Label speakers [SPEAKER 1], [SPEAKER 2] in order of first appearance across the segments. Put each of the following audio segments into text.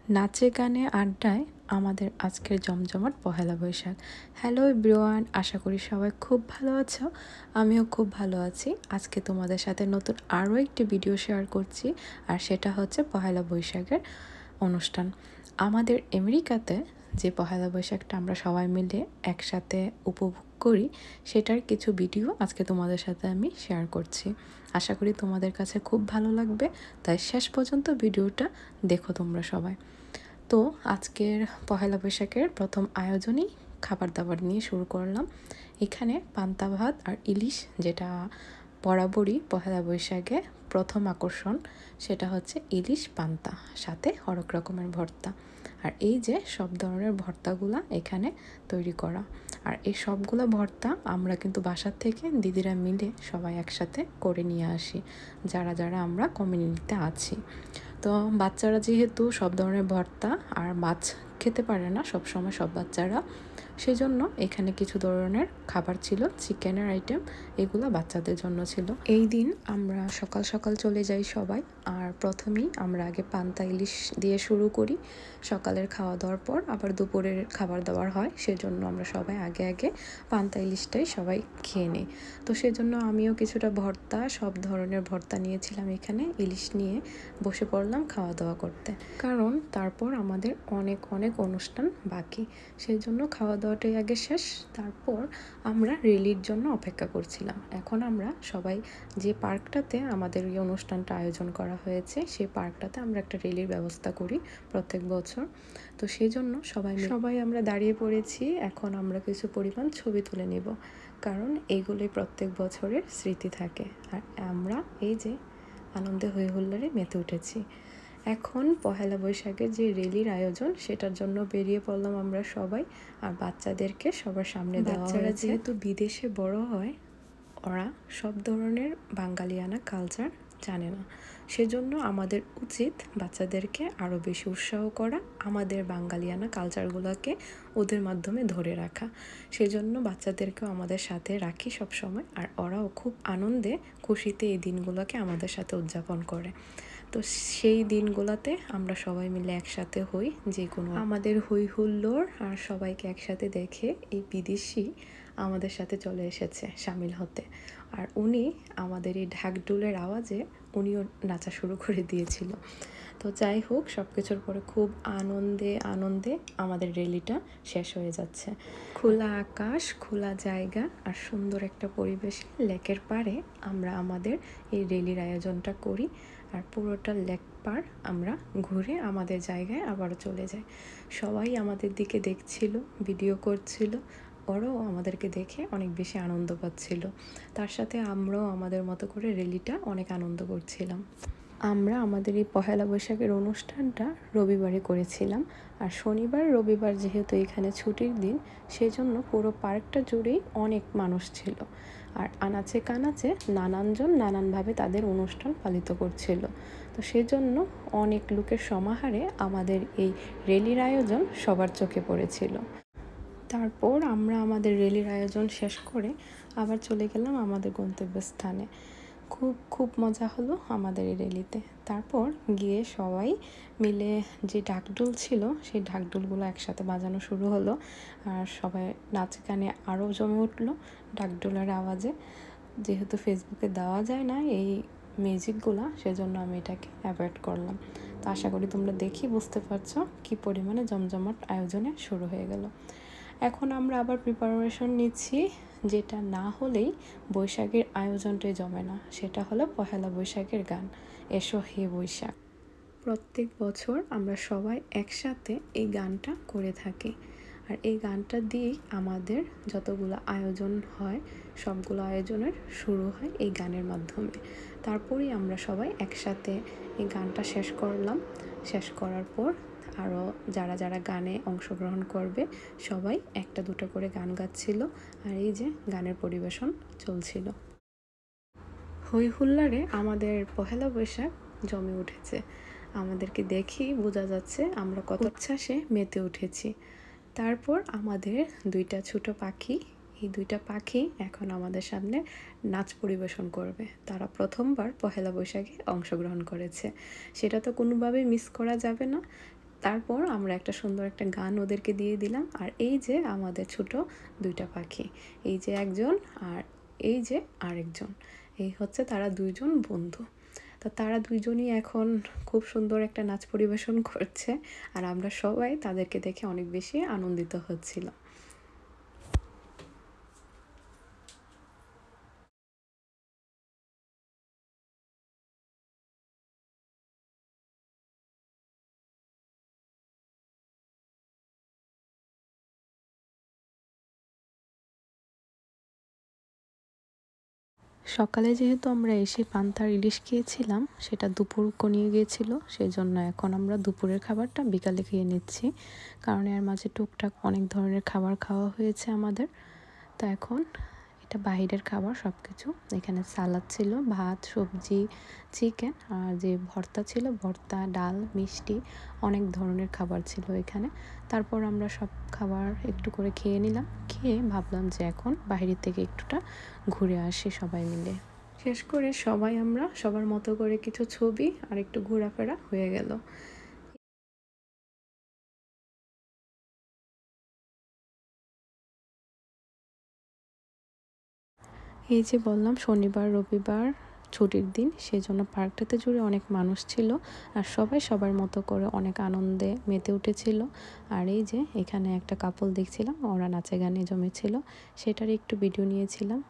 [SPEAKER 1] নাচে গানে আড্ডায় আমাদের আজকের জমজমাট পহেলা বৈশাখ। হ্যালো এভরিওয়ান, আশা করি সবাই খুব ভালো আছো। আমিও খুব ভালো আছি। আজকে তোমাদের সাথে নতুন আরও একটি ভিডিও শেয়ার করছি, আর সেটা হচ্ছে পহেলা বৈশাখের অনুষ্ঠান। আমাদের আমেরিকাতে যে পহেলা বৈশাখটা আমরা সবাই মিলে একসাথে উপভোগ করি, সেটার কিছু ভিডিও আজকে তোমাদের সাথে আমি শেয়ার করছি। আশা করি তোমাদের কাছে খুব ভালো লাগবে, তাই শেষ পর্যন্ত ভিডিওটা দেখো তোমরা সবাই। তো আজকের পহেলা বৈশাখের প্রথম আয়োজনই খাবার দাবার নিয়ে শুরু করলাম। এখানে পান্তা ভাত আর ইলিশ, যেটা বরাবরই পহেলা বৈশাখে প্রথম আকর্ষণ, সেটা হচ্ছে ইলিশ পান্তা, সাথে হরেক রকমের ভর্তা। আর এই যে সব ধরনের ভর্তাগুলা এখানে তৈরি করা, আর এই সবগুলো ভর্তা আমরা কিন্তু বাসার থেকে দিদিরা মিলে সবাই একসাথে করে নিয়ে আসি, যারা যারা আমরা কমিউনিটিতে আছি। তো বাচ্চারা যেহেতু সব ধরনের ভর্তা আর মাছ খেতে পারে না সব সময় সব বাচ্চারা, সেজন্য এখানে কিছু ধরনের খাবার ছিল, চিকেনের আইটেম, এগুলো বাচ্চাদের জন্য ছিল। এই দিন আমরা সকাল সকাল চলে যাই সবাই, আর প্রথমেই আমরা আগে পান্তা ইলিশ দিয়ে শুরু করি। সকালের খাওয়া দাওয়ার পর আবার দুপুরের খাবার দাবার হয়, সেজন্য আমরা সবাই আগে আগে পান্তা ইলিশটাই সবাই খেয়ে নিই। তো সেজন্য আমিও কিছুটা ভর্তা, সব ধরনের ভর্তা নিয়েছিলাম, এখানে ইলিশ নিয়ে বসে পড়লাম খাওয়া দাওয়া করতে, কারণ তারপর আমাদের অনেক অনেক অনুষ্ঠান বাকি। সেই জন্য খাওয়া দাওয়াটাই আগে শেষ, তারপর আমরা রেলির জন্য অপেক্ষা করছিলাম। এখন আমরা সবাই যে পার্কটাতে আমাদের এই অনুষ্ঠানটা আয়োজন করা হয়েছে, সেই পার্কটাতে আমরা একটা রেলির ব্যবস্থা করি প্রত্যেক বছর। তো সেই জন্য সবাই আমরা দাঁড়িয়ে পড়েছি। এখন আমরা কিছু পরিমাণ ছবি তুলে নেব, কারণ এইগুলোই প্রত্যেক বছরের স্মৃতি থাকে। আর আমরা এই যে আনন্দে হই হুল্লোড়ে মেতে উঠেছি। এখন পহেলা বৈশাখের যে রেলির আয়োজন, সেটার জন্য বেরিয়ে পড়লাম আমরা সবাই। আর বাচ্চাদেরকে সবার সামনে দেওয়া হয়েছে। বাচ্চারা যেহেতু বিদেশে বড় হয়, ওরা সব ধরনের বাঙালিয়ানা কালচার জানে না, সেজন্য আমাদের উচিত বাচ্চাদেরকে আরও বেশি উৎসাহ করা, আমাদের বাঙালিয়ানা কালচারগুলোকে ওদের মাধ্যমে ধরে রাখা। সেজন্য বাচ্চাদেরকেও আমাদের সাথে রাখি সব সময়, আর ওরাও খুব আনন্দে খুশিতে এই দিনগুলোকে আমাদের সাথে উদযাপন করে। তো সেই দিনগুলোতে আমরা সবাই মিলে একসাথে হই, যে কোনো আমাদের হই হুল্লোড় আর সবাইকে একসাথে দেখে এই বিদেশি আমাদের সাথে চলে এসেছে সামিল হতে। আর উনি আমাদের এই ঢাকঢোলের আওয়াজে উনিও নাচা শুরু করে দিয়েছিল। তো যাই হোক, সব কিছুর পরে খুব আনন্দে আনন্দে আমাদের র্যালিটা শেষ হয়ে যাচ্ছে। খোলা আকাশ, খোলা জায়গা আর সুন্দর একটা পরিবেশ, লেকের পাড়ে আমরা আমাদের এই র্যালির আয়োজনটা করি। আর পুরোটা লেক পার আমরা ঘুরে আমাদের জায়গায় আবারও চলে যাই। সবাই আমাদের দিকে দেখছিল, ভিডিও করছিল, ওরাও আমাদেরকে দেখে অনেক বেশি আনন্দ পাচ্ছিল। তার সাথে আমরাও আমাদের মতো করে র্যালিটা অনেক আনন্দ করছিলাম। আমরা আমাদের এই পহেলা বৈশাখের অনুষ্ঠানটা রবিবারে করেছিলাম, আর শনিবার রবিবার যেহেতু এখানে ছুটির দিন, সেজন্য পুরো পার্কটা জুড়েই অনেক মানুষ ছিল। আর আনাচে কানাচে নানানজন নানানভাবে তাদের অনুষ্ঠান পালিত করছিল। তো সেজন্য অনেক লোকের সমাহারে আমাদের এই র্যালির আয়োজন সবার চোখে পড়েছিল। তারপর আমরা আমাদের র্যালির আয়োজন শেষ করে আবার চলে গেলাম আমাদের গন্তব্যস্থানে। খুব খুব মজা হলো আমাদের এই র্যালিতে। তারপর গিয়ে সবাই মিলে যে ঢাকঢোল ছিল, সেই ঢাকঢোলগুলো একসাথে বাজানো শুরু হলো, আর সবাই নাচ গানে আরও জমে উঠলো ঢাকঢোলের আওয়াজে। যেহেতু ফেসবুকে দেওয়া যায় না এই মিউজিকগুলো, সেজন্য আমি এটাকে অ্যাভয়েড করলাম। তো আশা করি তোমরা দেখি বুঝতে পারছো কী পরিমাণে জমজমাট আয়োজনে শুরু হয়ে গেল। এখন আমরা আবার প্রিপারেশন নিচ্ছি, যেটা না হলেই বৈশাখের আয়োজনটাই জমে না, সেটা হলো পহেলা বৈশাখের গান, এসো হে বৈশাখ। প্রত্যেক বছর আমরা সবাই একসাথে এই গানটা করে থাকি, আর এই গানটা দিয়েই আমাদের যতগুলো আয়োজন হয়, সবগুলো আয়োজনের শুরু হয় এই গানের মাধ্যমে। তারপরেই আমরা সবাই একসাথে এই গানটা শেষ করলাম। শেষ করার পর আরও যারা যারা গানে অংশগ্রহণ করবে সবাই একটা দুটো করে গান গাচ্ছিল, আর এই যে গানের পরিবেশন চলছিল। হই হুল্লারে আমাদের পহেলা বৈশাখ জমে উঠেছে। আমাদেরকে দেখেই বোঝা যাচ্ছে আমরা কত উচ্ছ্বাসে মেতে উঠেছি। তারপর আমাদের দুইটা ছোট পাখি, এই দুইটা পাখি এখন আমাদের সামনে নাচ পরিবেশন করবে। তারা প্রথমবার পহেলা বৈশাখে অংশগ্রহণ করেছে, সেটা তো কোনোভাবেই মিস করা যাবে না। তারপর আমরা একটা সুন্দর একটা গান ওদেরকে দিয়ে দিলাম। আর এই যে আমাদের ছোট দুইটা পাখি, এই যে একজন আর এই যে আরেকজন, এই হচ্ছে তারা দুইজন বন্ধু। তো তারা দুইজনই এখন খুব সুন্দর একটা নাচ পরিবেশন করছে, আর আমরা সবাই তাদেরকে দেখে অনেক বেশি আনন্দিত হচ্ছিল। সকালে যেহেতু আমরা এসে পান্তার ইলিশ খেয়েছিলাম, সেটা দুপুর কনিয়ে গিয়েছিল, সেই জন্য এখন আমরা দুপুরের খাবারটা বিকালে খেয়ে নিচ্ছি, কারণ এর মাঝে টুকটাক অনেক ধরনের খাবার খাওয়া হয়েছে আমাদের। তো এখন এটা বাহিরের খাবার সব কিছু। এখানে সালাদ ছিল, ভাত, সবজি, চিকেন, আর যে ভর্তা ছিল, ভর্তা, ডাল, মিষ্টি, অনেক ধরনের খাবার ছিল এখানে। তারপর আমরা সব খাবার একটু করে খেয়ে নিলাম, খেয়ে ভাবলাম যে এখন বাইরে থেকে একটুটা ঘুরে আসি সবাই মিলে। শেষ করে সবাই আমরা সবার মতো করে কিছু ছবি আর একটু ঘোরাফেরা হয়ে গেল। এই যে বললাম শনিবার রবিবার ছুটির দিন, সেই জন্য পার্কটাতে জুড়ে অনেক মানুষ ছিল, আর সবাই সবার মতো করে অনেক আনন্দে মেতে উঠেছিল। আর এই যে এখানে একটা কাপল দেখছিলাম, ওরা নাচে গানে জমেছিল, সেটারই একটু ভিডিও নিয়েছিলাম।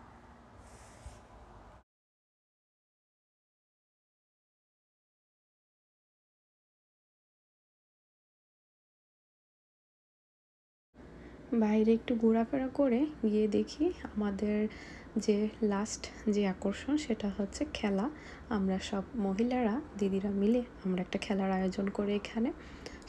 [SPEAKER 1] বাইরে একটু ঘোরাফেরা করে গিয়ে দেখি আমাদের যে লাস্ট যে আকর্ষণ সেটা হচ্ছে খেলা। আমরা সব মহিলারা দিদিরা মিলে আমরা একটা খেলার আয়োজন করে এখানে,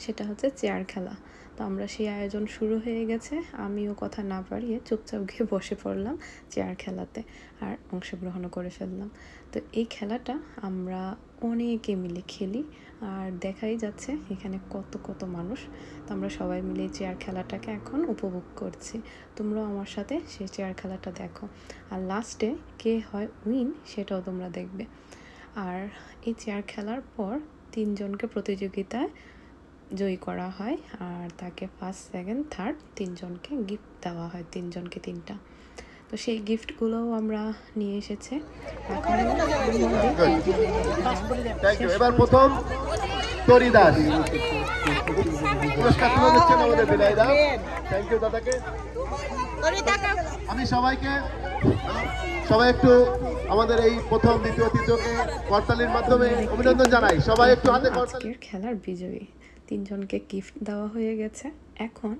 [SPEAKER 1] সেটা হচ্ছে চেয়ার খেলা। তো আমরা সেই আয়োজন শুরু হয়ে গেছে, আমিও কথা না বাড়িয়ে চুপচাপ গিয়ে বসে পড়লাম চেয়ার খেলাতে আর অংশগ্রহণও করে ফেললাম। তো এই খেলাটা আমরা অনেকে মিলে খেলি, আর দেখাই যাচ্ছে এখানে কত কত মানুষ। তো আমরা সবাই মিলে চেয়ার খেলাটাকে এখন উপভোগ করছি। তোমরাও আমার সাথে সেই চেয়ার খেলাটা দেখো, আর লাস্টে কে হয় উইন সেটাও তোমরা দেখবে। আর এই চেয়ার খেলার পর 3 জনকে প্রতিযোগিতায় জয়ী করা হয়, আর তাকে ফার্স্ট সেকেন্ড থার্ড 3 জনকে গিফট দেওয়া হয়, 3 জনকে 3টা। তো সেই গিফটগুলোও আমরা নিয়ে এসেছে।
[SPEAKER 2] এবার প্রথম তরি দাস পুরস্কার তুলে দিচ্ছেন আমাদের বিনয় দা। থ্যাংক ইউ দাদাকে। আমি সবাই একটু আমাদের এই প্রথম দ্বিতীয় তৃতীয়কে করতালির মাধ্যমে অভিনন্দন জানাই। সবাই একটু হাতে করতালি।
[SPEAKER 1] খেলার বিজয়ী 3 জনকে গিফট দেওয়া হয়ে গেছে। এখন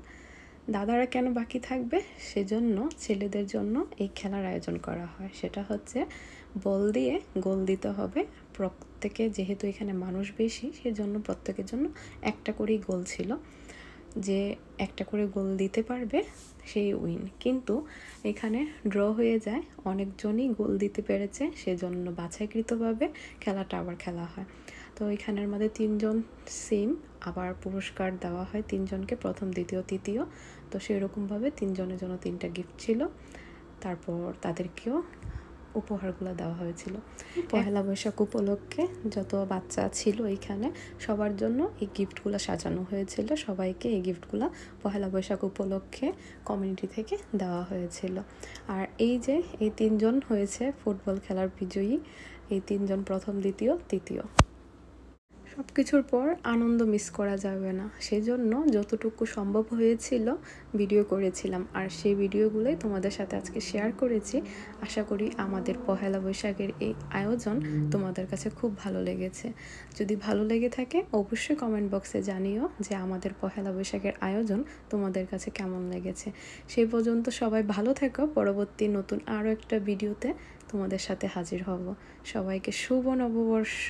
[SPEAKER 1] দাদারা কেন বাকি থাকবে, সেজন্য ছেলেদের জন্য এই খেলার আয়োজন করা হয়। সেটা হচ্ছে বল দিয়ে গোল দিতে হবে প্রত্যেকে, যেহেতু এখানে মানুষ বেশি সেজন্য প্রত্যেকের জন্য একটা করেই গোল ছিল। যে একটা করে গোল দিতে পারবে সেই উইন। কিন্তু এখানে ড্র হয়ে যায়, অনেকজনই গোল দিতে পেরেছে, সেজন্য বাছাইকৃতভাবে খেলাটা আবার খেলা হয়। তো এখানের মধ্যে 3 জন সেম, আবার পুরস্কার দেওয়া হয় 3 জনকে, প্রথম দ্বিতীয় তৃতীয়। তো সেরকমভাবে 3 জনের জন্য 3টা গিফট ছিল, তারপর তাদেরকেও উপহারগুলো দেওয়া হয়েছিল। পহেলা বৈশাখ উপলক্ষে যত বাচ্চা ছিল এখানে সবার জন্য এই গিফটগুলো সাজানো হয়েছিল, সবাইকে এই গিফটগুলো পহেলা বৈশাখ উপলক্ষে কমিউনিটি থেকে দেওয়া হয়েছিল। আর এই যে এই 3 জন হয়েছে ফুটবল খেলার বিজয়ী, এই 3 জন প্রথম দ্বিতীয় তৃতীয়। সব কিছুর পর আনন্দ মিস করা যাবে না, সেজন্য যতটুকু সম্ভব হয়েছিল ভিডিও করেছিলাম, আর সেই ভিডিওগুলোই তোমাদের সাথে আজকে শেয়ার করেছি। আশা করি আমাদের পহেলা বৈশাখের এই আয়োজন তোমাদের কাছে খুব ভালো লেগেছে। যদি ভালো লেগে থাকে অবশ্যই কমেন্ট বক্সে জানিও যে আমাদের পহেলা বৈশাখের আয়োজন তোমাদের কাছে কেমন লেগেছে। সেই পর্যন্ত সবাই ভালো থেকো, পরবর্তী নতুন আরও একটা ভিডিওতে তোমাদের সাথে হাজির হব। সবাইকে শুভ নববর্ষ।